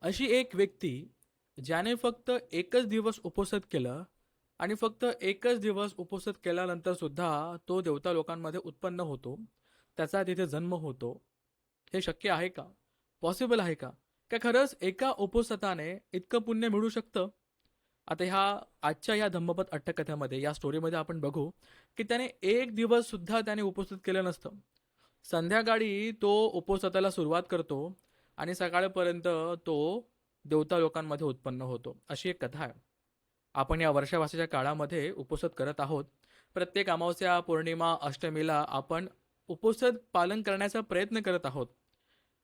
अशी एक व्यक्ती ज्याने फक्त एकच दिवस उपवास केलं आणि फक्त एकच दिवस उपवास केल्यानंतर सुद्धा तो देवता लोकांमध्ये उत्पन्न होतो. त्याचा तिथे जन्म होतो. हे शक्य आहे का? पॉसिबल आहे का? का खरंच एका उपवासाने इतकं पुण्य मिळू शकतं? आता आजच्या ह्या धम्मपद अट्टकथेमध्ये या स्टोरीमध्ये आपण बघू की त्याने एक दिवस सुद्धा त्याने उपवास केलं नसतं. संध्याकाळी तो उपवासाला सुरुवात करतो आणि सकाळपर्यंत तो देवता लोकांमध्ये उत्पन्न होतो. अशी एक कथा आहे. आपण या वर्षावासाच्या काळामध्ये उपवास करत आहोत. प्रत्येक अमावस्या, पौर्णिमा, अष्टमीला आपण उपवास पालन करण्याचा प्रयत्न करत आहोत.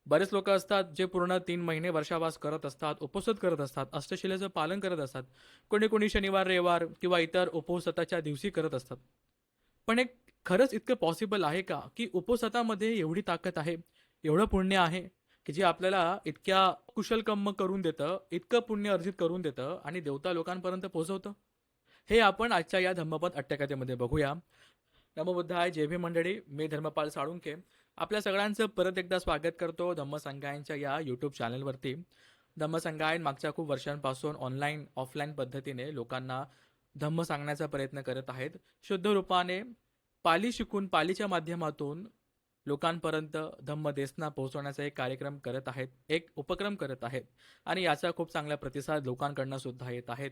बरेच लोक असतात जे पूर्ण 3 महिने वर्षावास करत असतात, उपवास करत असतात, अष्टशिलेचं पालन करत असतात. कोणी कोणी शनिवार, रविवार किंवा इतर उपवासाच्या दिवशी करत असतात. पण एक खरंच इतकं पॉसिबल आहे का की उपवासामध्ये एवढी ताकद आहे, एवढं पुण्य आहे की जे आपल्याला इतक्या कुशल कर्म करून देतं, इतकं पुण्य अर्जित करून देतं आणि देवता लोकांपर्यंत पोहोचवतं? हे आपण आजच्या या धम्मपद अट्टकथेमध्ये बघूया. नमोबुद्धाय, जय भीम मंडळी. मी धर्मपाल साळुंके आपल्या सगळ्यांचं परत एकदा स्वागत करतो धम्मसंगायनच्या या यूट्यूब चॅनलवरती. धम्मसंगायन मागच्या खूप वर्षांपासून ऑनलाईन ऑफलाईन पद्धतीने लोकांना धम्म सांगण्याचा प्रयत्न करत आहेत. शुद्ध रूपाने पाली शिकून पालीच्या माध्यमातून लोकांपर्यंत धम्म देसना पोहोचवण्याचा एक कार्यक्रम करत आहेत, एक उपक्रम करत आहेत आणि याचा खूप चांगला प्रतिसाद लोकांकडनं सुद्धा येत आहेत.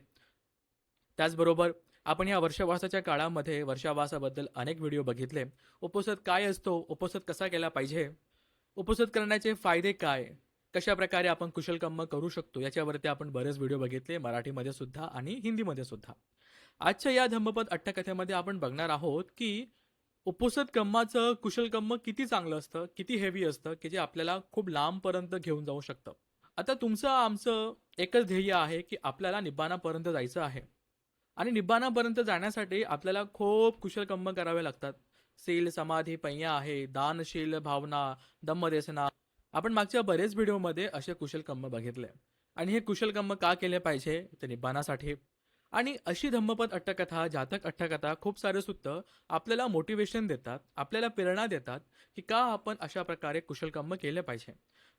त्याचबरोबर आपण या वर्षावासाच्या काळामध्ये वर्षावासाबद्दल अनेक व्हिडिओ बघितले. उपवास काय असतो, उपवास कसा केला पाहिजे, उपवास करण्याचे फायदे काय, कशा प्रकारे आपण कुशल कर्म करू शकतो, याच्यावरती आपण बरेच व्हिडिओ बघितले, मराठीमध्ये सुद्धा आणि हिंदीमध्ये सुद्धा. आजच्या या धम्मपद अट्टकथेमध्ये आपण बघणार आहोत की उपवास कर्माचं कुशल कर्म किती चांगलं असतं, किती हेवी असतं की जे आपल्याला खूप लांबपर्यंत घेऊन जाऊ शकतं. आता तुमचं आमचं एकच ध्येय आहे की आपल्याला निब्बाणापर्यंत जायचं आहे आणि निब्बाणापर्यंत जाण्यासाठी आपल्याला खूप कुशल कर्म करावे लागतात. शील, समाधी, पय्या आहे, दानशील भावना, धम्मदेसना. आपण मागच्या बरेच व्हिडिओमध्ये असे कुशल कर्म बघितले आणि हे कुशल कर्म का केले पाहिजे ते निब्बाणासाठी. आणि अशी धम्मपद अट्टकथा, जातक अट्टकथा खूप सारे सुद्धा आपल्याला मोटिवेशन देतात, आपल्याला प्रेरणा देतात की का आपण अशा प्रकारे कुशल कर्म केले पाहिजे.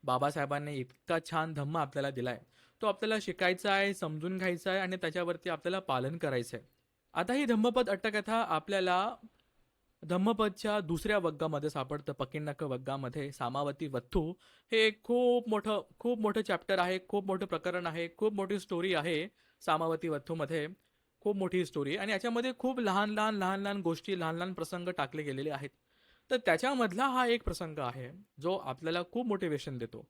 बाबासाहेबांनी इतका छान धम्म आपल्याला दिलाय, तो आपल्याला शिकायचा आहे, समजून घ्यायचा आहे आणि त्याच्यावरती आपल्याला पालन करायचं आहे. आता ही धम्मपद अट्टकथा आपल्याला धम्मपदच्या दुसऱ्या वग्गामध्ये सापडतं. पकिन्नक वग्गामध्ये सामावती वथ्थू हे एक खूप मोठं चॅप्टर आहे, खूप मोठं प्रकरण आहे, खूप मोठी स्टोरी आहे. सामावती वथ्थूमध्ये खूप मोठी स्टोरी आणि याच्यामध्ये खूप लहान लहान गोष्टी, लहान लहान प्रसंग टाकले गेलेले आहेत. तर त्याच्यामधला हा एक प्रसंग आहे जो आपल्याला खूप मोटिवेशन देतो.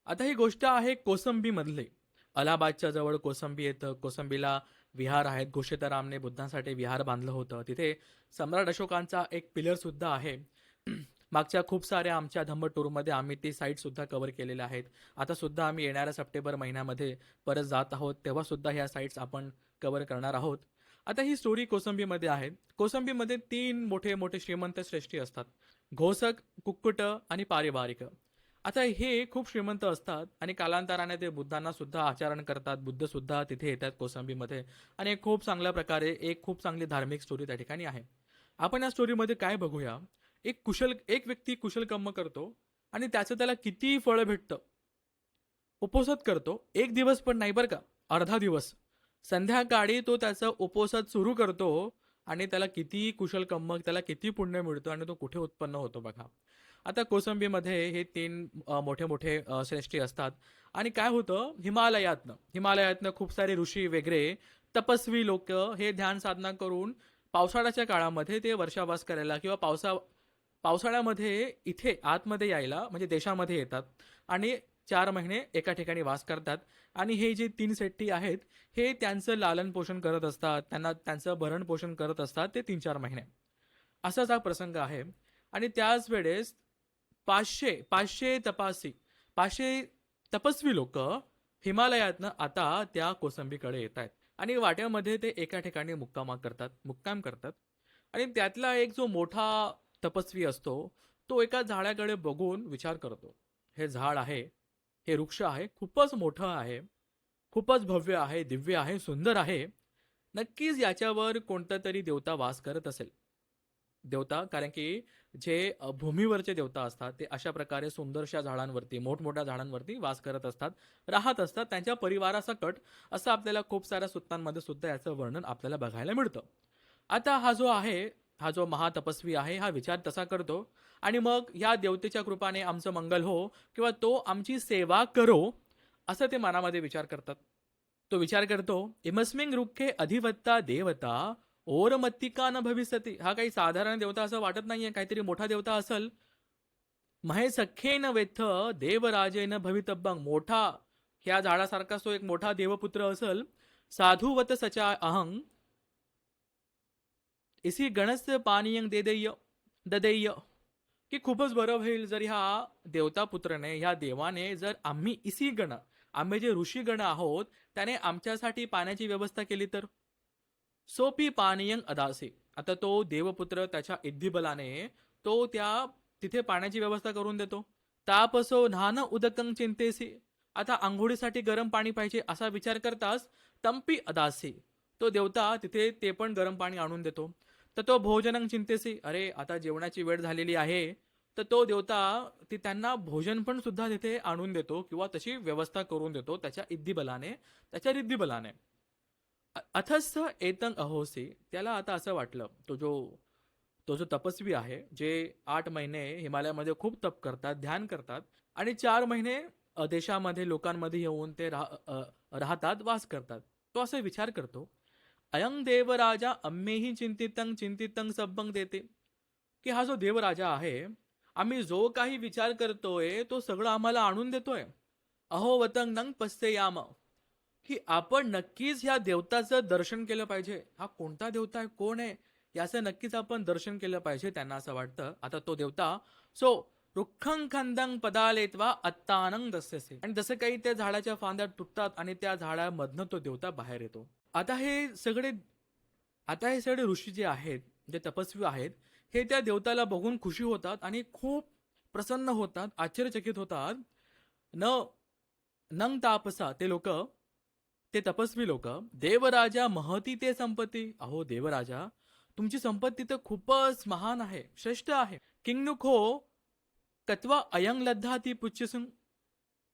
आता ही गोष्ट आहे कोसंबीमधली. अलाहाबादच्या जवळ कोसंबी येतं. कोसंबीला विहार आहेत. घोषितारामने बुद्धांसाठी विहार बांधलं होतं. तिथे सम्राट अशोकांचा एक पिलर सुद्धा आहे. मागच्या खूप साऱ्या आमच्या धम्म टूरमध्ये आम्ही ती साईट सुद्धा कव्हर केलेल्या आहेत. आता सुद्धा आम्ही येणाऱ्या सप्टेंबर महिन्यामध्ये परत जात आहोत, तेव्हा सुद्धा ह्या साईट्स आपण कव्हर करणार आहोत. आता ही स्टोरी कोसंबीमध्ये आहे. कोसंबीमध्ये 3 मोठे मोठे श्रीमंत श्रेष्ठी असतात: घोसक, कुक्कुट आणि पारिवारिक. आता हे खूप श्रीमंत असतात आणि कालांतराने ते बुद्धांना सुद्धा आचरण करतात. बुद्ध सुद्धा तिथे येतात कोसंबीमध्ये आणि एक खूप चांगली धार्मिक स्टोरी त्या ठिकाणी आहे. आपण या स्टोरीमध्ये काय बघूया, एक व्यक्ती कुशल कर्म करतो आणि त्याचं त्याला किती फळ भेटतं. उपवासात करतो, एक दिवस पण नाही बरं का, अर्धा दिवस. संध्याकाळी तो त्याचा उपवासात सुरू करतो आणि त्याला किती कुशल कर्म, त्याला किती पुण्य मिळतं आणि तो कुठे उत्पन्न होतो बघा. आता कोसंबीमध्ये हे 3 मोठे मोठे श्रेष्ठी असतात आणि काय होतं, हिमालयातनं खूप सारे ऋषी वगैरे तपस्वी लोक हे ध्यान साधना करून पावसाळ्याच्या काळामध्ये ते वर्षावास करायला किंवा पावसाळ्यामध्ये इथे आतमध्ये यायला म्हणजे देशामध्ये येतात आणि 4 महिने एका ठिकाणी वास करतात. आणि हे जे 3 शेट्टी आहेत हे त्यांचं लालन पोषण करत असतात, त्यांचं भरण पोषण करत असतात ते 3-4 महिने. असाच हा प्रसंग आहे. आणि त्याच वेळेस 500 तपस्वी लोक हिमालयातनं आता त्या कोसंबीकडे येत आहेत आणि वाट्यामध्ये ते एका ठिकाणी मुक्काम करतात. आणि त्यातला एक जो मोठा तपस्वी असतो तो एका झाडाकडे बघून विचार करतो, हे झाड आहे, हे वृक्ष आहे, खूपच मोठं आहे, खूपच भव्य आहे, दिव्य आहे, सुंदर आहे. नक्कीच याच्यावर कोणता तरी देवता वास करत असेल. देवता, कारण की जे भूमीवरचे देवता असतात ते अशा प्रकारे सुंदरशा झाडांवरती, मोठमोठ्या झाडांवरती वास करत असतात, राहत असतात. त्यांच्या परिवारासकट असं आपल्याला खूप साऱ्या सूत्रांमध्ये सुद्धा याचं वर्णन आपल्याला बघायला मिळतं. आता हा जो आहे, हा जो महातपस्वी आहे, हा विचार तसा करतो आणि मग या देवतेच्या कृपाने आमचं मंगल हो किंवा तो आमची सेवा करो, असं ते मनामध्ये विचार करतात. तो विचार करतो, इमस्मिंग रुखे अधिवत्ता देवता ओरमत्तिका न भविष्यती. हा काही साधारण देवता असं वाटत नाहीये, काहीतरी मोठा देवता असल. महे सख्येन वेत्थ देवराजेन भवितव्यं. मोठा, ह्या झाडासारखाच तो एक मोठा देवपुत्र असल. साधुवत सचा अहं इसी गणस्य पानीयं देदेय ददेय. की खूपच बरं होईल जर ह्या देवतापुत्रने, ह्या देवाने जर आम्ही इसी गण, आम्ही जे ऋषीगण आहोत त्याने आमच्यासाठी पाण्याची व्यवस्था केली तर. सोपी पानीयं अदासी. आता तो देवपुत्र त्याच्या इद्धिबलाने तो त्या तिथे पाण्याची व्यवस्था करून देतो. तापसो न्हान उदकं चिंतेसी. आता आंघोळीसाठी गरम पाणी पाहिजे असा विचार करताच तंपी अदासी, तो देवता तिथे ते पण गरम पाणी आणून देतो. तर तो भोजनं चिंतेसी, अरे आता जेवणाची वेळ झालेली आहे, तर तो देवता ती त्यांना भोजन पण सुद्धा तिथे आणून देतो किंवा तशी व्यवस्था करून देतो त्याच्या इद्धिबलाने, त्याच्या रिद्धिबलाने. अथस्थ एतं अहोसी. त्याला आता असं वाटलं, तो जो तपस्वी आहे, जे 8 महिने हिमालयामध्ये खूप तप करतात, ध्यान करतात आणि 4 महिने देशामध्ये लोकांमध्ये येऊन ते राहतात, वास करतात. तो असा विचार करतो, अयं देवराजा अम्मेही चिंतितं चिंतितं सब्बं देते. की हा जो देवराजा आहे, आम्ही जो काही विचार करतोय तो सगळं आम्हाला आणून देतोय. अहो वतं नंग पश्येयाम. की आपण नक्कीच ह्या देवताचं दर्शन केलं पाहिजे. हा कोणता देवता आहे, कोण आहे, याचं नक्कीच आपण दर्शन केलं पाहिजे. त्यांना असं वाटतं. आता तो देवता सो रुक्खं खंदं पदालेत्वा अत्तानं दस्यसे. आणि जसं काही त्या झाडाच्या फांद्या तुटतात आणि त्या झाडामधनं तो देवता बाहेर येतो. आता हे सगळे आता हे सगळे ऋषी जे आहेत, जे तपस्वी आहेत, हे त्या देवताला बघून खुशी होतात आणि खूप प्रसन्न होतात, आश्चर्यचकित होतात. न नंग तापसा, ते लोक, ते तपस्वी लोक, देवराजा महती ते संपत्ती. अहो देवराजा, तुमची संपत्ती तर खूपच महान आहे, श्रेष्ठ आहे. किंगनुखो कत्वा अयंग लद्धा ती पुच्छसुन.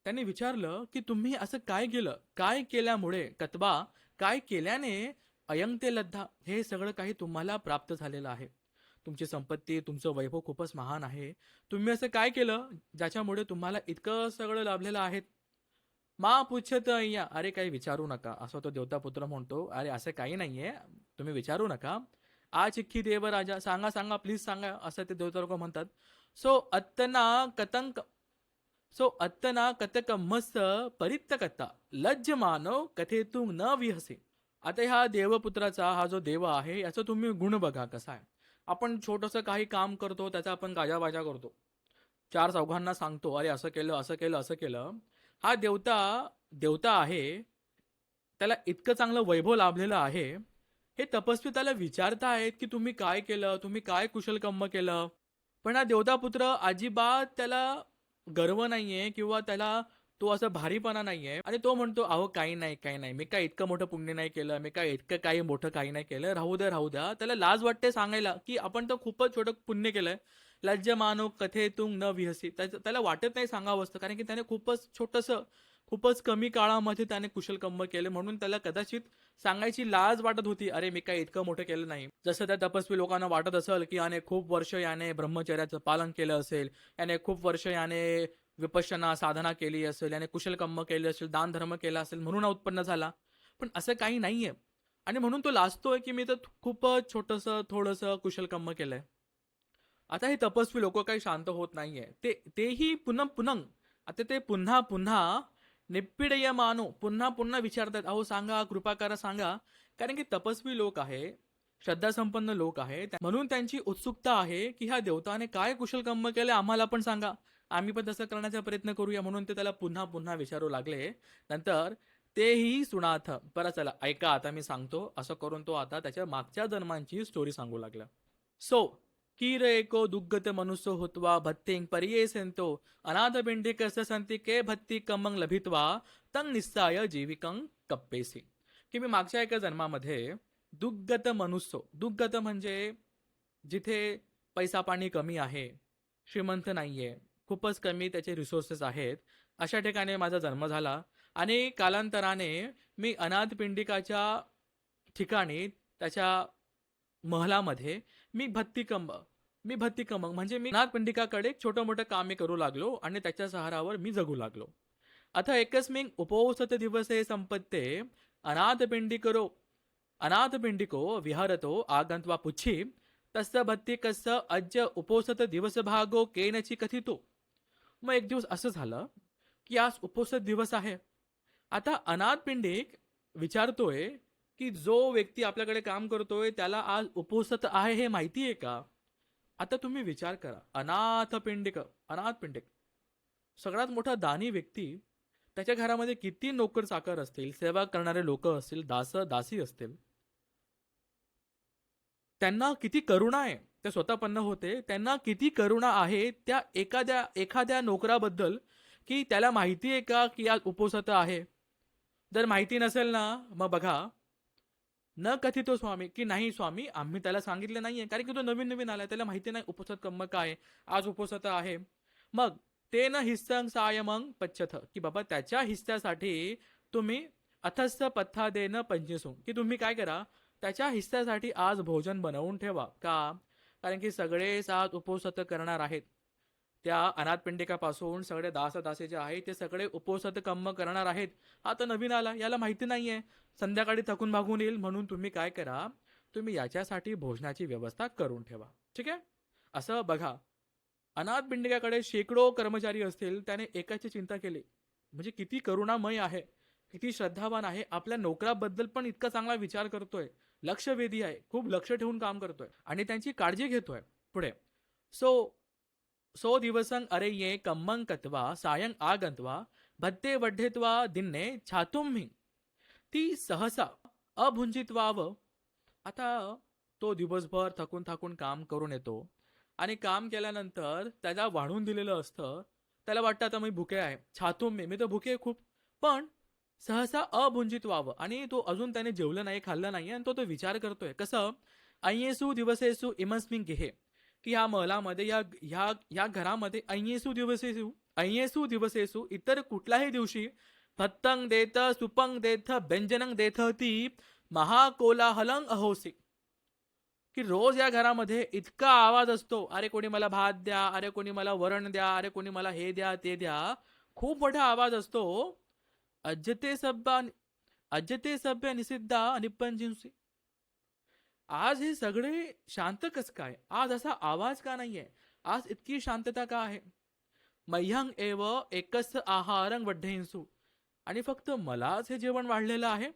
त्यांनी विचारलं की तुम्ही असं काय केलं, काय केल्यामुळे, कत्वा काय केल्याने, अयंग ते लद्धा, हे सगळं काही तुम्हाला प्राप्त झालेलं आहे. तुमची संपत्ती, तुमचं वैभव खूपच महान आहे. तुम्ही असं काय केलं ज्याच्यामुळे तुम्हाला इतकं सगळं लाभलेलं आहे. मा पुच्छत अय्या. अरे काही विचारू नका, असं तो देवतापुत्र म्हणतो. अरे असं काही नाहीये, तुम्ही विचारू नका. आ चिख्खी देवराजा, सांगा सांगा प्लीज सांगा, असं ते देवता लोक म्हणतात. सो अत्तना कतंक सो अत्तना कतकम्मस्त परित्यकता लज्ज मानव कथेतून न विहसे. आता ह्या देवपुत्राचा हा जो देव आहे याचा तुम्ही गुण बघा कसा आहे. आपण छोटंसं काही काम करतो त्याचा आपण गाजावाजा करतो, चार चौघांना सांगतो, अरे असं केलं असं केलं असं केलं. हा देवता देवता आहे, त्याला इतकं चांगलं वैभव लाभलेलं आहे. हे तपस्वी त्याला विचारतायत की तुम्ही काय केलं, तुम्ही काय कुशल कर्म केलं. पण हा देवतापुत्र अजिबात त्याला गर्व नाहीये किंवा त्याला तो असा भारीपणा नाहीये आणि तो म्हणतो, अहो काही नाही काही नाही, मी काय इतकं मोठं पुण्य नाही केलं, मी काय इतकं काही मोठं काही नाही केलं, राहू द्या राहू द्या. त्याला लाज वाटते सांगायला की आपण तर खूपच छोटं पुण्य केलंय. लज्ज मानो कथेतून न विहसी. त्याला वाटत नाही सांगावं असतं, कारण की त्याने खूपच छोटंसं, खूपच कमी काळामध्ये त्याने कुशल कर्म केले, म्हणून त्याला कदाचित सांगायची लाज वाटत होती. अरे मी काय इतकं मोठं केलं नाही. जसं त्या तपस्वी लोकांना वाटत असेल की याने खूप वर्ष याने ब्रह्मचर्याचं पालन केलं असेल, याने खूप वर्ष याने विपश्यना साधना केली असेल, याने कुशल कर्म केले असेल, दान धर्म केला असेल, म्हणून हा उत्पन्न झाला. पण असं काही नाहीये आणि म्हणून तो लाजतोय की मी तर खूपच छोटंसं थोडंसं कुशल कर्म केलंय. आता हे तपस्वी लोक काही शांत होत नाहीये. तेही पुन्हा पुन्हा, आता ते पुन्हा पुन्हा निप्पिडय मानो, पुन्हा पुन्हा विचारतात, अहो सांगा, कृपा करा सांगा. कारण की तपस्वी लोक आहे, श्रद्धासंपन्न लोक आहे, म्हणून त्यांची उत्सुकता आहे की ह्या देवताने काय कुशल कर्म केले आम्हाला पण सांगा, आम्ही पण तसं करण्याचा प्रयत्न करूया. म्हणून ते त्याला पुन्हा पुन्हा विचारू लागले. नंतर तेही सुनाथ. बरं चला ऐका, आता मी सांगतो. असं करून तो आता त्याच्या मागच्या जन्मांची स्टोरी सांगू लागला. सो कीर एको दुग्गत मनुष्य होत्वा भत्तिंग परियेसेंतो अनाथ बिंडिकस्य संती के भत्ती कमंग लभित्वा तंग निस्साय जीविकं कप्पेसी. की मी मागच्या एका जन्मामध्ये दुग्गत मनुष्य, दुग्गत म्हणजे जिथे पैसा पाणी कमी आहे, श्रीमंत नाहीये, खूपच कमी त्याचे रिसोर्सेस आहेत, अशा ठिकाणी माझा जन्म झाला. आणि कालांतराने मी अनाथ पिंडिकाच्या ठिकाणी त्याच्या महलामध्ये मी भत्तीकंब मी भत्तीकंब म्हणजे मी अनाथ पिंडिकाकडे छोटं मोठं कामे करू लागलो आणि त्याच्या सहारावर मी जगू लागलो. अथ एकस्मिन् उपोसत दिवसे संपत्ते अनाथ पिंडिकरो अनाथ पिंडिको विहरतो आगंत्वा पुच्छी तस्य भत्तिकस्य अद्य उपोसत दिवस भागो केनची कथितो. मग एक दिवस असं झालं की आज उपोसत दिवस आहे. आता अनाथ पिंडिक विचारतोय की जो व्यक्ती आपल्याकडे काम करतोय त्याला आज उपोसत आहे हे माहिती आहे का? आता तुम्ही विचार करा, अनाथ पिंडिक सगळ्यात मोठा दानी व्यक्ती, त्याच्या घरामध्ये किती नोकर चाकर असतील, सेवा करणारे लोक असतील, दासी असतील, त्यांना किती करुणा आहे. ते स्वतः पन्न होते, त्यांना किती करुणा आहे त्या एखाद्या एखाद्या नोकराबद्दल, की त्याला माहिती आहे का की आज उपोसत आहे. जर माहिती नसेल ना, मग बघा, न कथितो स्वामी की नाही स्वामी आम्ही त्याला सांगितलं नाहीये, कारण की तो नवीन नवीन आलाय, त्याला माहिती नाही उपोसत कम्म काय, आज उपोसत आहे. मग ते न हिस्सं सायमंग पच्छथ की बाबा त्याच्या हिस्स्यासाठी तुम्ही अथस्थ पथ्था देणं पंचसू की तुम्ही काय करा, त्याच्या हिस्स्यासाठी आज भोजन बनवून ठेवा. का? कारण की सगळे सात उपोसत करणार आहेत. त्या अनाथपिंडिकापासून सगळे दासी जे आहेत ते सगळे उपोसत कर्म करणार आहेत. आता नवीन आला, याला माहिती नाहीये, संध्याकाळी थकून भागून येईल, म्हणून तुम्ही काय करा, तुम्ही याच्यासाठी भोजनाची व्यवस्था करून ठेवा. ठीक आहे. असं बघा, अनाथ पिंडिकाकडे शेकडो कर्मचारी असतील, त्याने एकाची चिंता केली. म्हणजे किती करुणामय आहे, किती श्रद्धावान आहे, आपल्या नोकराबद्दल पण इतका चांगला विचार करतोय, लक्षवेधी आहे, खूप लक्ष ठेवून काम करतोय आणि त्यांची काळजी घेतोय. पुढे सो सो दिवसं अरे ये कम्मं कत्वा सायं आगंत्वा भत्ते वढ्ढेत्वा दिन्ने छातुम्ही ती सहसा अभुंजित्वाव. आता तो दिवसभर थकून थकून काम करून येतो आणि काम केल्यानंतर त्याला वाढून दिलेलं असतं. त्याला वाटतं आता मी भुके आहे, छातुम्ही मी तर भुके खूप, पण सहसा अभुंजित व्हावं आणि तो अजून त्याने जेवलं नाही, खाल्लं नाही आणि तो विचार करतोय कसं, अय्येसु दिवसेसु इमस्मिन गेहे की ह्या महलामध्ये या ह्या ह्या घरामध्ये अय्येसु दिवसेसु इतर कुठल्याही दिवशी भत्तंग देत सुपंग देथ व्यंजनंग देथ ती महाकोलाहलं अहोसी की रोज या घरामध्ये इतका आवाज असतो, अरे कोणी मला भात द्या, अरे कोणी मला वरण द्या, अरे कोणी मला हे द्या ते द्या, खूप मोठा आवाज असतो. अज्जते सभ्य अज्जते सभ्य निषिद्धा निपंजिंसी. आज हे सगळे शांत कस काय, आज असा आवाज का नाहीये, आज इतकी शांतता का आहे. मह्यंग एव एकच आहारंग वड्ढेंसू आणि फक्त मलाच हे जेवण वाढलेलं आहे.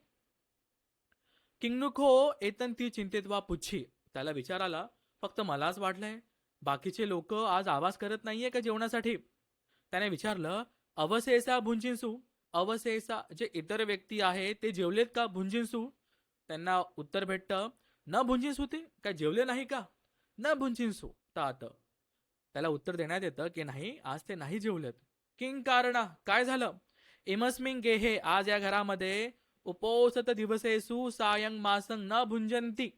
किंगनुखो एतन ती चिंतेत वा पुच्छी, त्याला विचार आला, फक्त मलाच वाढलंय, बाकीचे लोक आज आवाज करत नाहीये का जेवणासाठी. त्याने विचारलं, अवसेसा भुंजिनसू, अवसेसा जे इतर व्यक्ती आहेत ते जेवलेत का भुंजिनसू. त्यांना उत्तर भेटतं, न भुंजिनसू ते काय जेवले नाही का, न भुंजिनसू तात. त्याला उत्तर देण्यात येतं की नाही, आज ते नाही जेवलेत. किंग कारणा, काय झालं. इमस्मिंग गेहे, आज या घरामध्ये उपोसत दिवसेसु सायं मासं न भुंजंती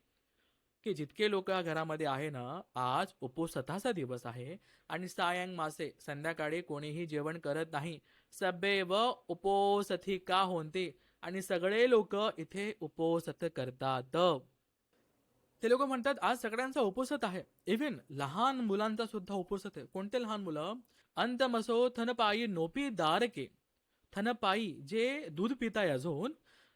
की जितके लोक या घरामध्ये आहे ना, आज उपोसताचा दिवस आहे आणि सायं मासे संध्याकाळी कोणीही जेवण करत नाही. सभेव उपोसथी का होते आणि सगळे लोक इथे उपोसत करतात. ते लोक म्हणतात आज सगळ्यांचा उपसत आहे, इव्हन लहान मुलांचा सुद्धा उपसत आहे. कोणते लहान मुलं, अंतमसो थनपायी नोपी दारके, थनपायी जे दूध पिताय अजून,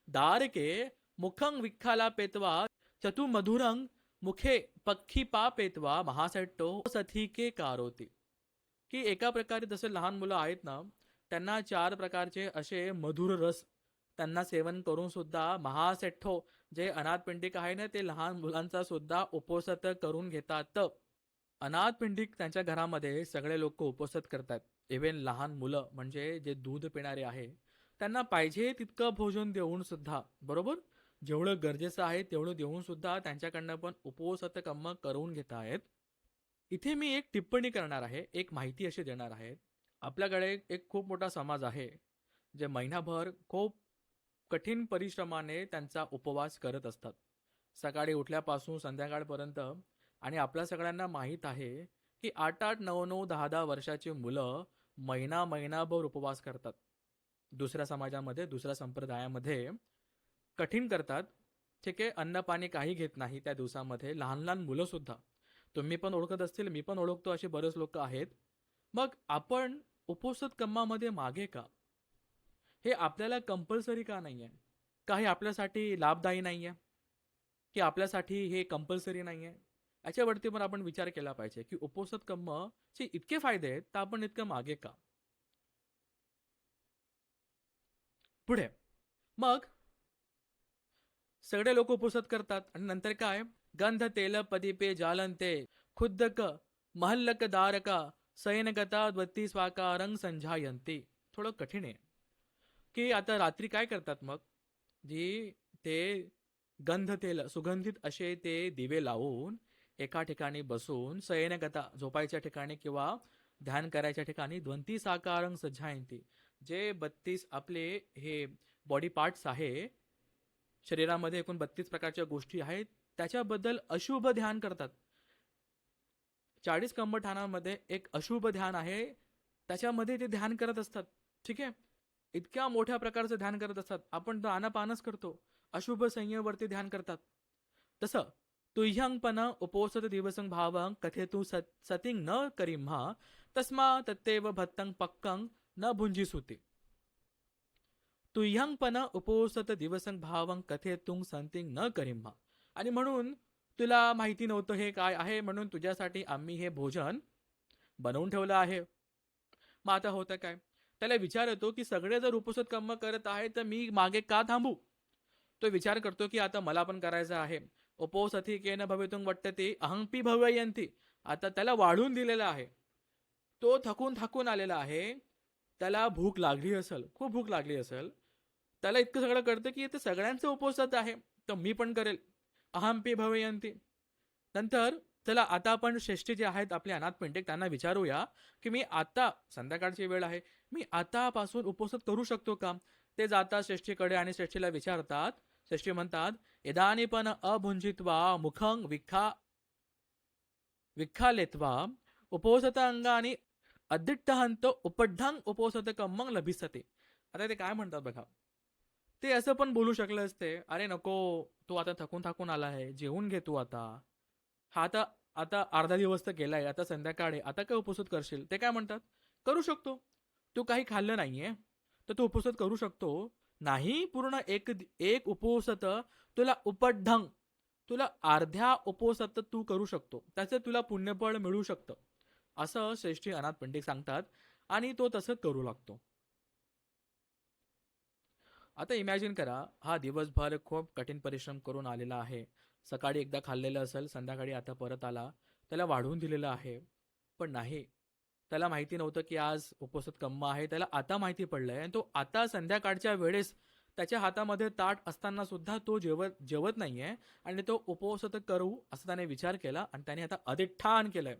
दारके मुखं विख्खाला पेतवा चतु मधुरंग मुखे पक्षी पा पेतवा महासट्टो सथिके कारोती. की एका प्रकारे जसे लहान मुलं आहेत ना, त्यांना चार प्रकारचे असे मधुर रस त्यांना सेवन करून सुद्धा महासेठ्ठो जे अनाथ पिंडिक आहे ना, ते लहान मुलांचा सुद्धा उपोसत करून घेतात. अनाथ पिंडिक त्यांच्या घरामध्ये सगळे लोक उपोसत करतात, इव्हन लहान मुलं म्हणजे जे दूध पिणारे आहे त्यांना पाहिजे तितकं भोजन देऊन सुद्धा, बरोबर, जेवढं गरजेचं आहे तेवढं देऊन सुद्धा त्यांच्याकडनं पण उपोसत कर्म करून घेत आहेत. इथे मी एक टिप्पणी करणार आहे, एक माहिती अशी देणार आहे. आपल्याकडे एक खूप मोठा समाज आहे जे महिनाभर खूप कठीण परिश्रमाने त्यांचा उपवास करत असतात. सकाळी उठल्यापासून संध्याकाळपर्यंत आणि आपल्या सगळ्यांना माहीत आहे की 8-8, 9-9, 10-10 वर्षाची मुलं महिनाभर उपवास करतात. दुसऱ्या समाजामध्ये, दुसऱ्या संप्रदायामध्ये कठीण करतात. ठीक आहे, अन्न पाणी काही घेत नाही त्या दिवसामध्ये. लहान लहान मुलं सुद्धा, तुम्ही पण ओळखत असतील, मी पण ओळखतो, असे बरेच लोक आहेत. मग आपण उपोषित कर्मामध्ये मागे का? हे आपल्याला कंपल्सरी का नाही आहे? काही आपल्यासाठी लाभदायी नाही आहे? की आपल्यासाठी हे कंपल्सरी नाही आहे? याच्यावरती पण आपण विचार केला पाहिजे की उपोषित कर्मचे इतके फायदे आहेत, तर आपण इतकं मागे का? पुढे मग सगळे लोक उपवास करतात आणि नंतर काय? गंध तेल पदीपे जालंते खुद्दक महल्लक दारका सैनगता द्वती स्वाकारंग संझायंती. थोडं कठीण आहे की आता रात्री काय करतात मग? जी ते गंध तेल सुगंधित असे ते दिवे लावून एका ठिकाणी बसून शयनगता झोपायच्या ठिकाणी किंवा ध्यान करायच्या ठिकाणी द्वंती साकारंग सज्जायंती, जे 32 आपले हे बॉडी पार्ट्स आहे, शरीरामध्ये एकूण 32 प्रकारच्या गोष्टी आहेत, त्याच्याबद्दल अशुभ ध्यान करतात. 40 कर्मठाणामध्ये एक अशुभ ध्यान आहे, त्याच्यामध्ये ते ध्यान करत असतात. ठीक आहे, इतक्या मोठ्या प्रकारचं ध्यान करत असतात. आपण तर आनापानच करतो, अशुभ संयमवरती ध्यान करतात. तसं तुह्यंगपन उपोसत दिवसं भावं कथेतू सतिंग न करिम्हा तस्मा तत्तेव भत्तं पक्कं न भुंजीसुते. तुह्यंगपन उपोसत दिवसं भावं कथेतून संतिंग न करिम्हा. आणि म्हणून तुला माहिती नव्हतं हे काय आहे, म्हणून तुझ्यासाठी आम्ही हे भोजन बनवून ठेवलं आहे. मग आता होतं काय? त्याला विचार येतो की सगळे जर उपवासात कर्म करत आहे तर मी मागे का थांबू? तो विचार करतो की आता मला पण करायचं आहे. उपवसती केन भवितुं वट्टते अहंपी भवयंती. आता त्याला वाढून दिलेला आहे, तो थकून थकून आलेला आहे, त्याला भूक लागली असेल, खूप भूक लागली असेल, त्याला इतकं सगळं कळतं की ते सगळ्यांचं उपवासात आहे, तर मी पण करेल. अहंपी भवयंती. नंतर चला आता आपण श्रेष्ठी जे आहेत आपले अनाथ पेंटिक त्यांना विचारूया की मी आता, संध्याकाळची वेळ आहे, मी आतापासून उपवास करू शकतो का? ते जातात श्रेष्ठीकडे आणि श्रेष्ठीला विचारतात. श्रेष्ठी म्हणतात, इदानीपन अभुंजित्वा मुखं विख्खालेत्वा उपवसत अंगाने अद्दिट्टहंत उपढंग उपवसत कम्मंग लभिसते. आता ते काय म्हणतात बघा, ते असं पण बोलू शकले असते, अरे नको, तू आता थकून थकून आला आहे, जेवून घे तू आता. हा आता आता अर्धा दिवस तर गेलाय, आता संध्याकाळ आहे, आता काय उपवास करशील? ते काय म्हणतात, करू शकतो. तू काही खाल्लं नाहीये तर तू उपवास करू शकतो. नाही, पूर्ण एक एक उपवासात तुला उपढंग, तुला अर्ध्या उपवासात तू करू शकतो, त्याचं तुला पुण्यफळ मिळू शकतं, असं श्रेष्ठी अनाथ पंडित सांगतात. आणि तो तसं करू लागतो. आता इमॅजिन करा, हा दिवसभर खूप कठीण परिश्रम करून आलेला आहे. सकाळी एकदा खाल्लेलं असेल, संध्याकाळी आता परत आला, त्याला वाढवून दिलेलं आहे. पण नाही, त्याला माहिती नव्हतं की आज उपवासात कम्म आहे. त्याला आता माहिती पडलंय आणि तो आता संध्याकाळच्या वेळेस त्याच्या हातामध्ये ताट असताना सुद्धा तो जेवत नाहीये. आणि तो उपवासात करू असं त्याने विचार केला आणि त्याने आता अधिष्ठान केलंय.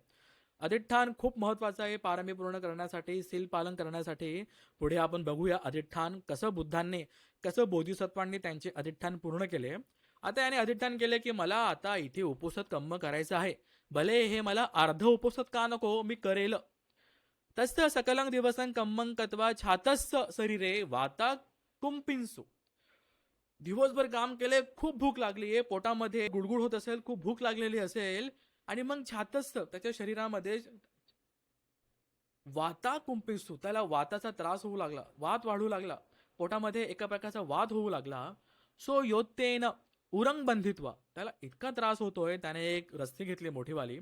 अधिष्ठान खूप महत्वाचं आहे पारमी पूर्ण करण्यासाठी, सील पालन करण्यासाठी. पुढे आपण बघूया अधिष्ठान कसं बुद्धांनी, कसं बोधिसत्वांनी त्यांचे अधिष्ठान पूर्ण केले. आता याने अधिष्ठान केले की मला आता इथे उपवासात कर्म करायचं आहे, भले हे मला अर्ध उपवासात का नको, मी करेल. तस्य सकलं दिवसं कम्मं कत्वा छातस्स शरीरे वाता कुंपिंसु. दिवसभर काम केले, खूप भूक लागली आहे, पोटामध्ये गुडगुड होत असेल, खूप भूक लागलेली असेल, आणि मग छातस्स त्याच्या शरीरामध्ये वाता कुंपिसू, त्याला वाताचा त्रास होऊ लागला, वात वाढू लागला, पोटामध्ये एका प्रकारचा वात होऊ लागला. सो योत्तेन उरंग बंधित्वा, त्याला इतका त्रास होतोय, त्याने एक रस्सी घेतली मोठीवाली,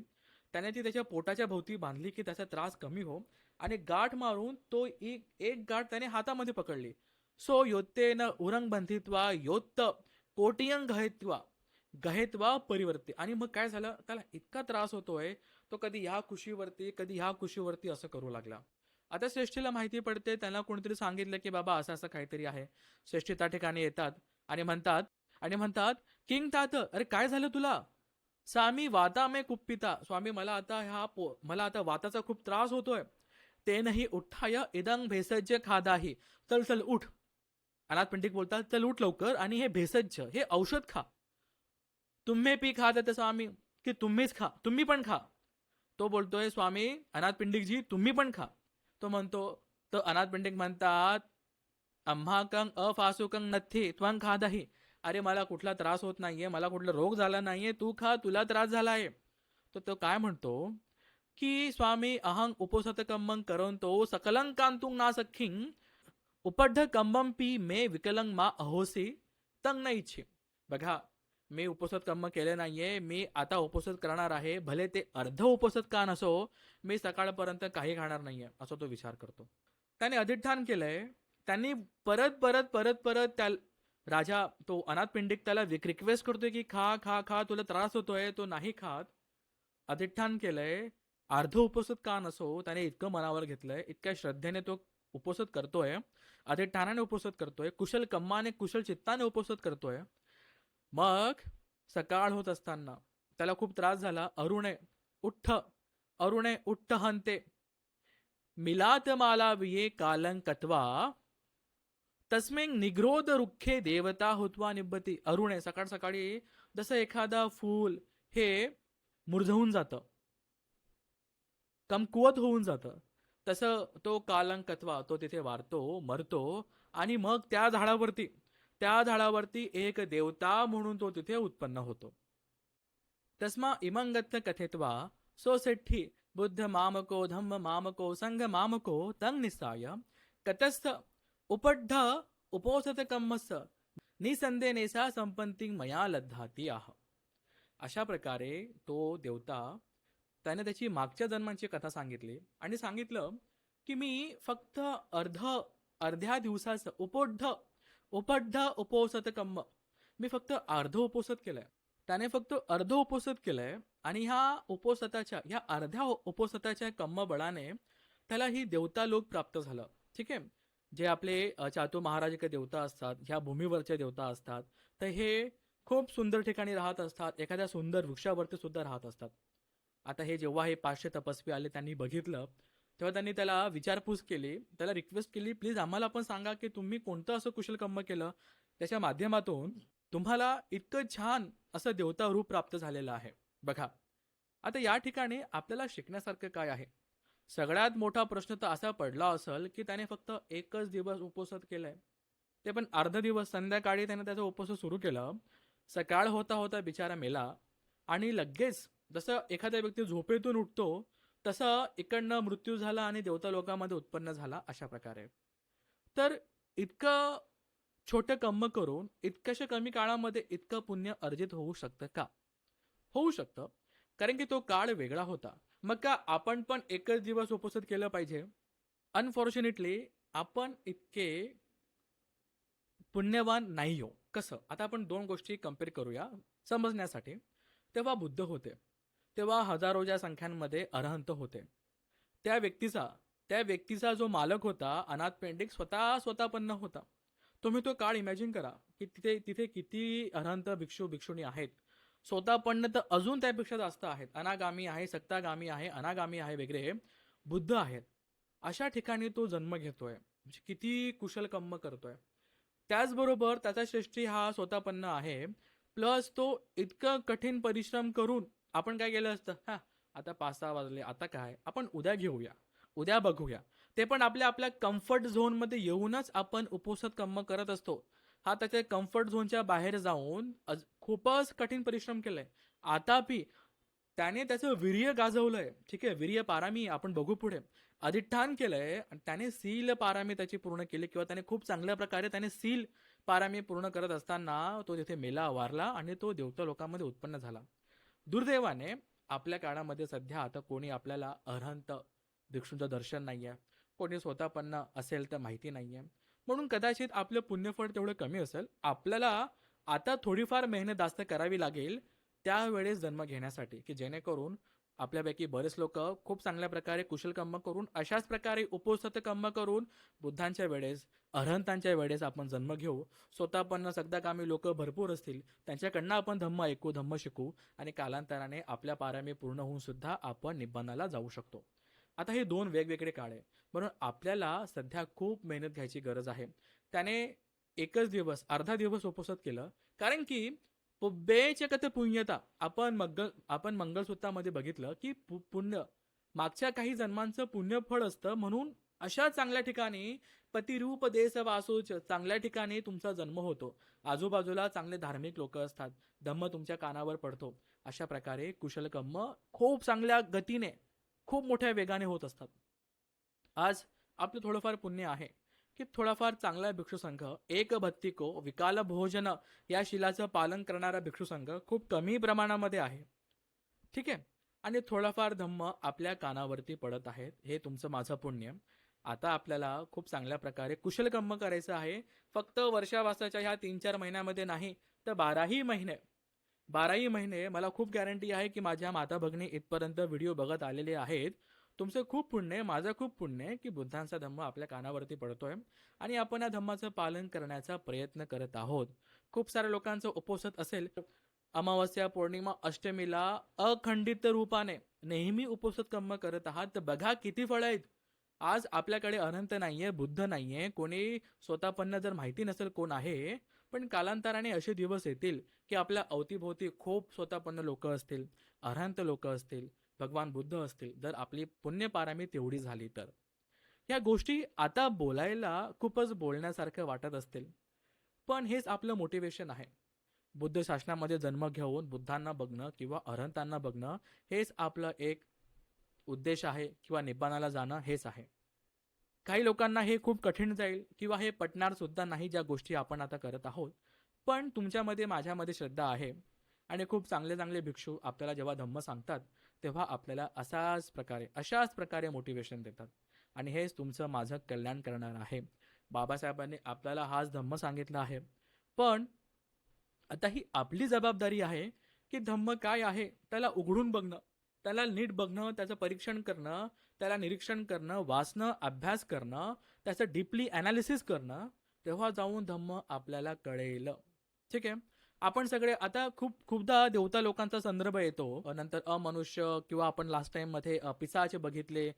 त्याने ती त्याच्या पोटाच्या भोवती बांधली की त्याचा त्रास कमी हो, आणि गाठ मारून तो एक गाठ त्याने हातामध्ये पकडली. सो योत्तेन उरंग बंधित्वा योत्त कोटियंग गहेत्वा परिवर्ते. आणि मग काय झालं, त्याला इतका त्रास होतोय, तो कधी ह्या कुशीवरती कधी ह्या कुशीवरती असं करू लागला. आता श्रेष्ठीला माहिती पडते, त्यांना कोणीतरी सांगितलं की बाबा असं असं काहीतरी आहे. श्रेष्ठी त्या ठिकाणी येतात आणि म्हणतात किंग तात, अरे काय झालं तुला? स्वामी वाता मे कुप्पिता, स्वामी मला आता मला आता वाताचा खूप त्रास होतोय. ते नाही उठाय इदंग भेसज खादाही. चल चल उठ. अनाथ पंडित बोलतात, चल उठ लवकर आणि हे भेसज, हे औषध खा. तुम्ही पी खात स्वामी, की तुम्हीच खा, तुम्ही पण खा. तो बोलतोय, स्वामी अनाथ पिंडिकजी तुम्ही पण खा. तो म्हणतो, तर अनाथ पिंडिक म्हणतात, अम्हाकं अफासुकं नथी त्वं खादही. अरे मला कुठला त्रास होत नाहीये, मला कुठला रोग झाला नाहीये, तू खा, तुला त्रास झाला आहे. तर तो काय म्हणतो, की स्वामी अहं उपोसत कम्मं करोंतो सकलं कांतुं नासखिं उपड्ढ कंबम पी मे विकलं मा अहोसी तंग न इच्छे. बघा, मी उपोषद कर्म केले नाहीये, मी आता उपोषद करणार आहे, भले ते अर्ध उपोषद का नसो, मी सकाळपर्यंत काही खाणार नाहीये, असं तो विचार करतो. त्याने अधिष्ठान केलंय. त्यांनी परत परत परत परत त्या राजा, तो अनाथ पिंडिक त्याला रिक्वेस्ट करतोय की खा खा खा, तुला त्रास होतोय. तो नाही खात. अधिष्ठान केलंय. अर्ध उपोषद का नसो, त्याने इतकं मनावर घेतलंय, इतक्या श्रद्धेने तो उपोषद करतोय, अधिष्ठानाने उपोषद करतोय, कुशल कम्माने कुशल चित्ताने उपोषद करतोय. मग सकाळ होत असताना त्याला खूप त्रास झाला. अरुणे उठ्ठ, अरुणे उठ्ठ हंते मिलात मालाविये कालंकत्वा तस्मिंग निग्रोध रुखे देवता हुत्वा निब्बती. अरुणे सकाळ सकाळी जसं एखादा फूल हे मुरझवून जातं, कमकुवत होऊन जातं, तसं तो कालंकत्वा तो तिथे वारतो, मरतो. आणि मग त्या झाडावरती एक देवता म्हणून तो तिथे उत्पन्न होतो. तस्मा इमंगत्थ कथित्वा सोसेठ्ठी बुद्ध मामको धम्म मामको संघ मामको तंग निस्साय कतस्थ उपड्ढ उपोसत कम्मस निसंदेनेसा संपत्ती मया लद्धाती आह. अशा प्रकारे तो देवता त्याने त्याची मागच्या जन्मांची कथा सांगितली आणि सांगितलं की मी फक्त अर्ध्या दिवसाचं उपड्ढ उपोसत कम्म, मी फक्त अर्ध उपोसत केलंय. त्याने फक्त अर्ध उपोसत केलंय आणि ह्या अर्ध्या उपोसताच्या कम्म बळाने त्याला ही देवता लोक प्राप्त झालं. ठीक आहे. जे आपले चातु महाराजिक देवता असतात, ह्या भूमीवरचे देवता असतात, तर हे खूप सुंदर ठिकाणी राहत असतात, एखाद्या सुंदर वृक्षावरती सुद्धा राहत असतात. आता हे जेव्हा हे 500 तपस्वी आले, त्यांनी बघितलं, तेव्हा त्यांनी त्याला विचारपूस केली, त्याला रिक्वेस्ट केली, प्लीज आम्हाला पण सांगा की तुम्ही कोणतं असं कुशल कर्म केलं त्याच्या माध्यमातून तुम्हाला इतकं छान असं देवता रूप प्राप्त झालेलं आहे. बघा, आता या ठिकाणी आपल्याला शिकण्यासारखं काय आहे. सगळ्यात मोठा प्रश्न तर असा पडला असेल की त्याने फक्त एकच दिवस उपोषण केलंय, ते पण अर्धा दिवस. संध्याकाळी त्याने त्याचं उपोषण सुरू केलं, सकाळ होता होता बिचारा मेला. आणि लगेच जसं एखाद्या व्यक्ती झोपेतून उठतो तसं इकडनं मृत्यू झाला आणि देवता लोकांमध्ये उत्पन्न झाला, अशा प्रकारे. तर इतकं छोटं कर्म करून इतक्याशा कमी काळामध्ये इतकं पुण्य अर्जित होऊ शकतं का? होऊ शकतं, कारण की तो काळ वेगळा होता. मग का आपण पण एकच दिवस उपस्थित केलं पाहिजे? अनफॉर्च्युनेटली आपण इतके पुण्यवान नाही हो. कसं? आता आपण दोन गोष्टी कम्पेअर करूया समजण्यासाठी. तेव्हा बुद्ध होते, तेव्हा हजारोच्या संख्यांमध्ये अरहंत होते. त्या व्यक्तीचा जो मालक होता अनाथ पेंडिक स्वतःपन्न होता. तुम्ही तो काळ इमॅजिन करा की तिथे किती अरहंत भिक्षू भिक्षुणी आहेत. स्वतःपन्न तर अजून त्यापेक्षा जास्त आहेत. अनागामी आहे, सक्तागामी आहे, अनागामी आहे, वगैरे बुद्ध आहेत. अशा ठिकाणी तो जन्म घेतोय, म्हणजे किती कुशल कर्म करतोय. त्याचबरोबर त्याचा श्रेष्ठी हा स्वतःपन्न आहे, प्लस तो इतकं कठीण परिश्रम करून आपण काय केलं असतं, हा आता 5-6 वाजले, आता काय आपण उद्या घेऊया, उद्या बघूया, ते पण आपल्या कम्फर्ट झोनमध्ये येऊनच आपण उपोषण कर्म करत असतो. हा त्याच्या कम्फर्ट झोनच्या बाहेर जाऊन खूपच कठीण परिश्रम केलाय. आतापी त्याने त्याचं वीर्य गाजवलंय. ठीक आहे, वीर्य पारामी आपण बघू पुढे. अधिष्ठान केलंय आणि त्याने सील पारामी त्याची पूर्ण केली, किंवा त्याने खूप चांगल्या प्रकारे त्याने सील पारामी पूर्ण करत असताना तो तिथे मेला, वारला आणि तो देवता लोकांमध्ये उत्पन्न झाला. दुर्दैवाने आपल्या काळामध्ये सध्या आता कोणी आपल्याला अरहंत भिक्षूंचं दर्शन नाहीये, कोणी स्वतःपन्न असेल तर माहिती नाहीये. म्हणून कदाचित आपलं पुण्यफळ तेवढं कमी असेल. आपल्याला आता थोडीफार मेहनत जास्त करावी लागेल त्यावेळेस जन्म घेण्यासाठी, की जेणेकरून आपल्यापैकी बरेच लोक खूप चांगल्या प्रकारे कुशल कर्म करून अशाच प्रकारे उपोषित कर्म करून बुद्धांच्या वेळेस, अरहंतांच्या वेळेस आपण जन्म घेऊ. स्वतःपन्न सगदाकामी लोक भरपूर असतील, त्यांच्याकडनं आपण धम्म ऐकू, धम्म शिकू आणि कालांतराने आपल्या पारामी पूर्ण होऊन सुद्धा आपण निब्बाणाला जाऊ शकतो. आता हे दोन वेगवेगळे काळ आहे, म्हणून आपल्याला सध्या खूप मेहनत घ्यायची गरज आहे. त्याने एकच दिवस, अर्धा दिवस उपोषित केलं, कारण की पुब्बेच कथ पुण्यता. आपण मंगळसूत्रामध्ये बघितलं की पुण्य मागच्या काही जन्मांचं पुण्यफळ असतं, म्हणून अशा चांगल्या ठिकाणी पतिरूप देश वासोच चांगल्या ठिकाणी तुमचा जन्म होतो. आजूबाजूला चांगले धार्मिक लोक असतात, धम्म तुमच्या कानावर पडतो. अशा प्रकारे कुशल कर्म खूप चांगल्या गतीने, खूप मोठ्या वेगाने होत असतात. आज आपलं थोडंफार पुण्य आहे की थोडाफार चांगला भिक्षुसंघ, एक भत्तिको विकाल भोजन या शिलाचं पालन करणारा भिक्षुसंघ खूप कमी प्रमाणामध्ये आहे. ठीक आहे. आणि थोडाफार धम्म आपल्या कानावरती पडत आहेत, हे तुमचं माझं पुण्य. आता आपल्याला खूप चांगल्या प्रकारे कुशल कर्म करायचं आहे. फक्त वर्षावासाच्या ह्या 3-4 महिन्यामध्ये नाही, तर 12ही महिने मला खूप गॅरंटी आहे की माझ्या माता भगिनी इथपर्यंत व्हिडिओ बघत आलेले आहेत. तुमचं खूप पुण्य आहे, माझं खूप पुण्य आहे की बुद्धांचा धम्म आपल्या कानावरती पडतोय आणि आपण या धम्माचं पालन करण्याचा प्रयत्न करत आहोत. खूप साऱ्या लोकांचं उपवासत असेल, अमावस्या, पौर्णिमा, अष्टमीला अखंडित रूपाने नेहमी उपवासत कर्म करत आहात, तर बघा किती फळं आहेत. आज आपल्याकडे अनंत नाहीये, बुद्ध नाहीये, कोणी स्वतःपन्न जर माहिती नसेल कोण आहे, पण कालांतराने असे दिवस येतील की आपल्या अवतीभोवती खूप स्वतःपन्न लोक असतील, अरहंत लोक असतील, भगवान बुद्ध असतील, जर आपली पुण्यपारामी तेवढी झाली तर. ह्या गोष्टी आता बोलायला खूपच बोलण्यासारखं वाटत असतील, पण हेच आपलं मोटिवेशन आहे. बुद्ध शासनामध्ये जन्म घेऊन बुद्धांना बघणं किंवा अरहंतांना बघणं, हेच आपलं एक उद्देश आहे किंवा निब्बाणाला जाणं हेच आहे. काही लोकांना हे खूप कठीण जाईल किंवा हे पटणार सुद्धा नाही ज्या गोष्टी आपण आता करत आहोत, पण तुमच्यामध्ये माझ्यामध्ये श्रद्धा आहे आणि खूप चांगले चांगले भिक्षू आपल्याला जेव्हा धम्म सांगतात, तेव्हा आपल्याला अशाच प्रकारे मोटिवेशन देतात आणि हेच तुमचं माझं कल्याण करणार आहे. बाबासाहेबांनी आपल्याला हाच धम्म सांगितला आहे, पण आता ही आपली जबाबदारी आहे की धम्म काय आहे त्याला उघडून बघणं, त्याला नीट बघणं, त्याचं परीक्षण करणं, त्याला निरीक्षण करणं, वाचणं, अभ्यास करणं, त्याचं डीपली ॲनालिसिस करणं, तेव्हा जाऊन धम्म आपल्याला कळेल. ठीक आहे. आपण सगळे आता खूपदा देवता लोकांचा संदर्भ येतो, नंतर अमनुष्य किंवा आपण लास्ट टाइममध्ये पिसाचे बघितले,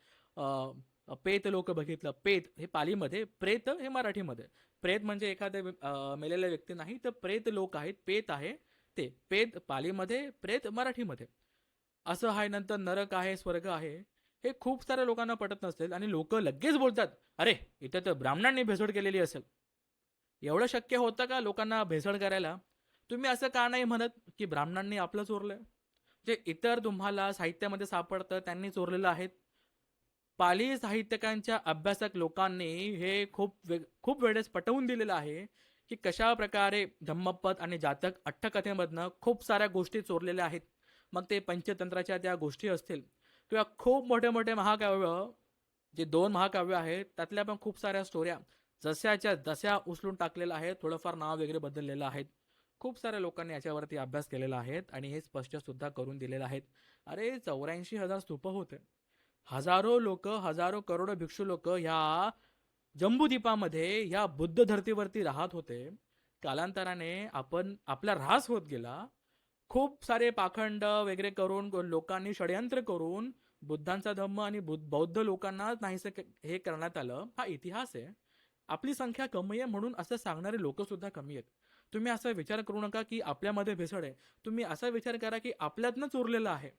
पेत लोक बघितलं. पेत हे पालीमध्ये, प्रेत हे मराठीमध्ये. प्रेत म्हणजे एखाद्या मेलेल्या व्यक्ती नाही, तर प्रेत लोक आहेत, पेत आहे ते. पेत पालीमध्ये, प्रेत मराठीमध्ये. असं आहे. नंतर नरक आहे, स्वर्ग आहे. हे खूप साऱ्या लोकांना पटत नसेल आणि लोक लगेच बोलतात, अरे इथं तर ब्राह्मणांनी भेसळ केलेली असेल. एवढं शक्य होतं का लोकांना भेसळ करायला? तुम्ही असं का नाही म्हणत की ब्राह्मणांनी आपलं चोरलंय? जे इतर तुम्हाला साहित्यामध्ये सापडतं त्यांनी चोरलेलं आहे. पाली साहित्यकांच्या अभ्यासक लोकांनी हे खूप वेळेस पटवून दिलेलं आहे की कशा प्रकारे धम्मपद आणि जातक अट्टकथेमधनं खूप साऱ्या गोष्टी चोरलेल्या आहेत. मग ते पंचतंत्राच्या त्या गोष्टी असतील किंवा खूप मोठे मोठे महाकाव्य, जे 2 महाकाव्य आहेत त्यातल्या पण खूप साऱ्या स्टोऱ्या जशाच्या तशा उचलून टाकलेल्या आहेत, थोडंफार नाव वगैरे बदललेलं आहेत. खूप साऱ्या लोकांनी याच्यावरती अभ्यास केलेला आहे आणि हे स्पष्ट सुद्धा करून दिलेलं आहेत. अरे 84,000 स्तूप होते. हजारो लोक, हजारो करोडो भिक्षू लोक ह्या जम्बूद्वीपामध्ये ह्या बुद्ध धर्तीवरती राहत होते. कालांतराने आपला ऱ्हास होत गेला. खूप सारे पाखंड वगैरे करून लोकांनी षडयंत्र करून बुद्धांचा धम्म आणि बौद्ध लोकांना नाहीसं हे करण्यात आलं. हा इतिहास आहे. आपली संख्या कमी आहे म्हणून असं सांगणारे लोक सुद्धा कमी आहेत. तुम्ही असा विचार करू नका की आपल्यामध्ये भेसळ आहे. तुम्ही असा विचार करा की आपल्यातनं चोरलेलं आहे,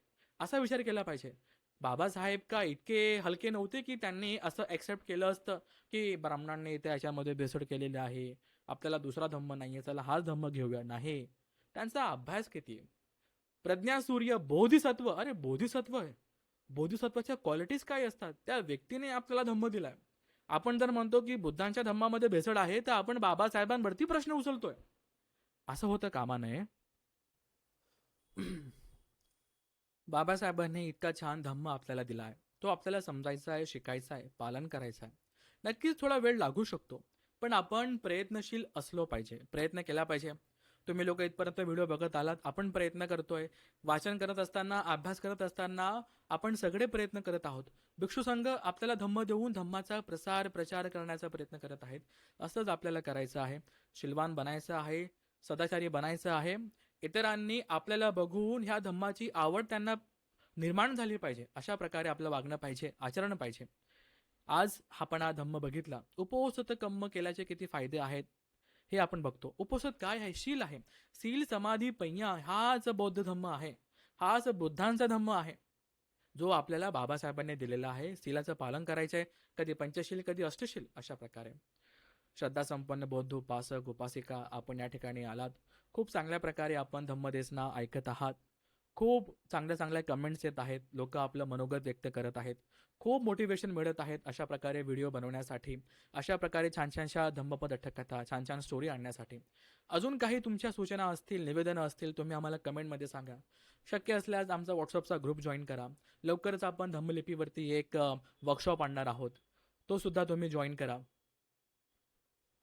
असा विचार केला पाहिजे. बाबासाहेब का इतके हलके नव्हते की त्यांनी असं ॲक्सेप्ट केलं असतं की ब्राह्मणांनी त्याच्यामध्ये भेसळ केलेली आहे, आपल्याला दुसरा धम्म नाहीये, चला हाच धम्म घेऊया. नाही. त्यांचा अभ्यास किती आहे. प्रज्ञासूर्य बोधिसत्व, अरे बोधिसत्व आहे. बोधिसत्वाच्या क्वालिटीज काय असतात, त्या व्यक्तीने आपल्याला धम्म दिलाय. आपण जर म्हणतो की बुद्धांच्या धम्मामध्ये भेसळ आहे, तर आपण बाबासाहेबांवरती प्रश्न उचलतोय. असं होतं कामा नये. बाबासाहेबांनी इतका छान धम्म आपल्याला दिला आहे, तो आपल्याला समजायचा आहे, शिकायचा आहे, पालन करायचा आहे. नक्कीच थोडा वेळ लागू शकतो, पण आपण प्रयत्नशील असलो पाहिजे, प्रयत्न केला पाहिजे. तुम्ही लोक इथपर्यंत व्हिडिओ बघत आलात, आपण प्रयत्न करतोय. वाचन करत असताना, अभ्यास करत असताना आपण सगळे प्रयत्न करत आहोत. भिक्षू संघ आपल्याला धम्म देऊन धम्माचा प्रचार करण्याचा प्रयत्न करत आहेत. असंच आपल्याला करायचं आहे. शीलवान बनायचं आहे, सदाचारी बनायचं आहे. इतरांनी आपल्याला बघून ह्या धम्माची आवड त्यांना निर्माण झाली पाहिजे, अशा प्रकारे आपलं वागणं पाहिजे, आचरण पाहिजे. आज आपण हा धम्म बघितला. उपवसत कर्म केल्याचे किती फायदे आहेत हे आपण बघतो. उपोषण काय आहे? शील आहे. शील समाधी पैया हाच बौद्ध धम्म आहे. हाच बुद्धांचा धम्म आहे, जो आपल्याला बाबासाहेबांनी दिलेला आहे. शीलाचं पालन करायचं आहे, कधी पंचशील कधी अष्टशील अशा प्रकारे. श्रद्धासंपन्न बौद्ध उपासक उपासिका आपण या ठिकाणी आलात. खूप चांगल्या प्रकारे आपण धम्मदेसना ऐकत आहात. खूप चांगल्या चांगल्या कमेंट्स येत आहेत. लोक आपलं मनोगत व्यक्त करत आहेत. खूप मोटिवेशन मिळत आहेत अशा प्रकारे व्हिडिओ बनवण्यासाठी, अशा प्रकारे छान छानशा धम्मपद अठ्ठकथा, छान छान स्टोरी आणण्यासाठी. अजून काही तुमच्या सूचना असतील, निवेदनं असतील, तुम्ही आम्हाला कमेंटमध्ये सांगा. शक्य असल्यास आमचा व्हॉट्सअपचा ग्रुप जॉईन करा. लवकरच आपण धम्मलिपीवरती एक वर्कशॉप आणणार आहोत, तो सुद्धा तुम्ही जॉईन करा.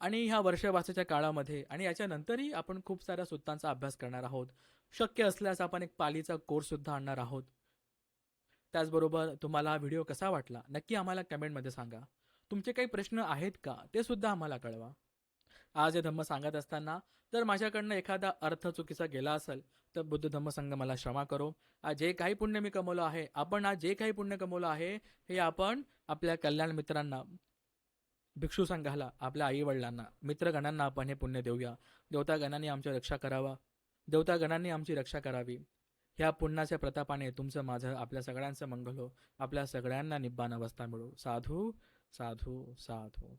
आणि ह्या वर्षवासाच्या काळामध्ये आणि याच्यानंतरही आपण खूप साऱ्या सुत्तांचा अभ्यास करणार आहोत. शक्य असल्यास आपण एक पालीचा कोर्ससुद्धा आणणार आहोत. त्याचबरोबर तुम्हाला हा व्हिडिओ कसा वाटला नक्की आम्हाला कमेंटमध्ये सांगा. तुमचे काही प्रश्न आहेत का ते सुद्धा आम्हाला कळवा. आज हे धम्म सांगत असताना जर माझ्याकडनं एखादा अर्थ चुकीचा गेला असेल तर बुद्ध धम्म संघ मला क्षमा करो. आज जे काही पुण्य मी कमवलं आहे, आपण आज जे काही पुण्य कमवलं आहे, हे आपण आपल्या कल्याण मित्रांना, भिक्षू संघाला, आपल्या आईवडिलांना, मित्रगणांना आपण हे पुण्य देऊया. देवतागणांनी आमची रक्षा करावा, देवतागणांनी आमची रक्षा करावी. ह्या पुण्याच्या प्रतापाने तुमचं माझं आपल्या सगळ्यांचं मंगल हो. आपल्या सगळ्यांना निब्बाण अवस्था मिळो. साधू साधू साधू.